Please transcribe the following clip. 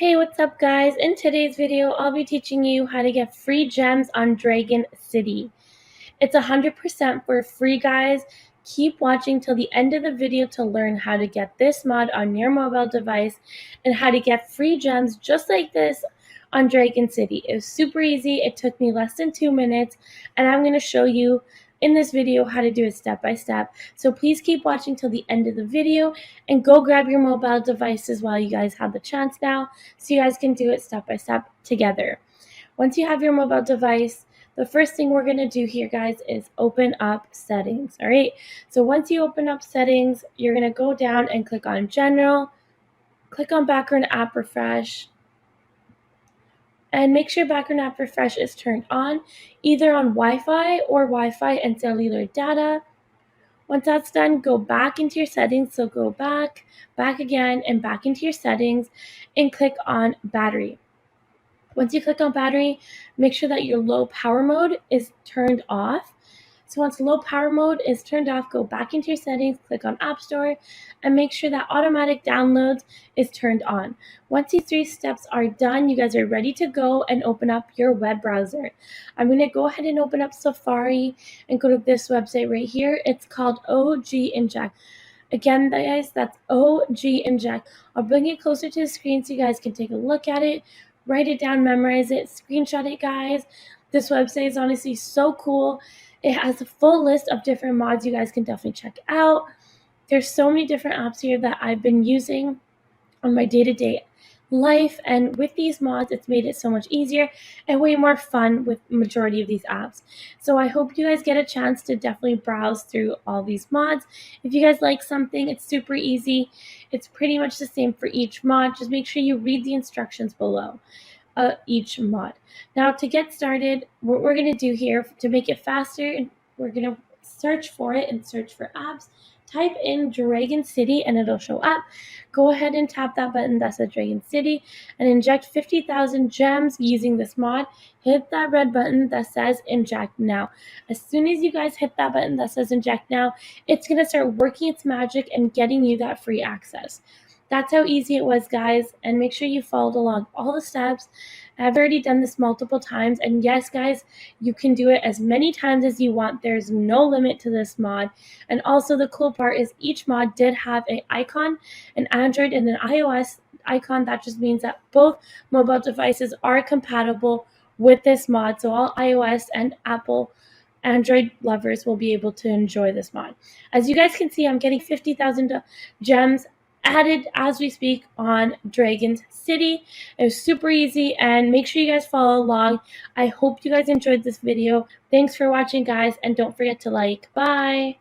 Hey, what's up guys? In today's video, I'll be teaching you how to get free gems on Dragon City. It's 100% for free, guys. Keep watching till the end of the video to learn how to get this mod on your mobile device and how to get free gems just like this on Dragon City. It was super easy. It took me less than 2 minutes, and I'm going to show you in this video how to do it step by step. So please keep watching till the end of the video and go grab your mobile devices while you guys have the chance now so you guys can do it step by step together. Once you have your mobile device, the first thing we're going to do here, guys, is open up settings. All right. So once you open up settings, you're going to go down and click on general, click on background app refresh, and make sure background app refresh is turned on either on Wi-Fi or Wi-Fi and cellular data. Once that's done, go back into your settings. So go back again, and back into your settings and click on battery. Once you click on battery, make sure that your low power mode is turned off. So once low power mode is turned off, go back into your settings, click on App Store, and make sure that automatic downloads is turned on. Once these 3 steps are done, you guys are ready to go and open up your web browser. I'm going to go ahead and open up Safari and go to this website right here. It's called OG Inject. Again, guys, that's OG Inject. I'll bring it closer to the screen so you guys can take a look at it. Write it down, memorize it, screenshot it, guys. This website is honestly so cool. It has a full list of different mods you guys can definitely check out. There's so many different apps here that I've been using on my day-to-day life, and with these mods it's made it so much easier and way more fun with the majority of these apps. So I hope you guys get a chance to definitely browse through all these mods. If you guys like something, it's super easy. It's pretty much the same for each mod. Just make sure you read the instructions below each mod. Now to get started, what we're going to do here to make it faster, we're going to search for it and search for apps. Type in Dragon City and it'll show up. Go ahead and tap that button that says Dragon City and inject 50,000 gems using this mod. Hit that red button that says inject now. As soon as you guys hit that button that says inject now, it's going to start working its magic and getting you that free access. That's how easy it was, guys, and make sure you followed along all the steps. I've already done this multiple times, and yes, guys, you can do it as many times as you want. There's no limit to this mod. And also the cool part is each mod did have an icon, an Android and an iOS icon. That just means that both mobile devices are compatible with this mod, so all iOS and Apple Android lovers will be able to enjoy this mod. As you guys can see, I'm getting 50,000 gems added as we speak on Dragon City. It was super easy, and make sure you guys follow along. I hope you guys enjoyed this video. Thanks for watching, guys, and don't forget to like. Bye.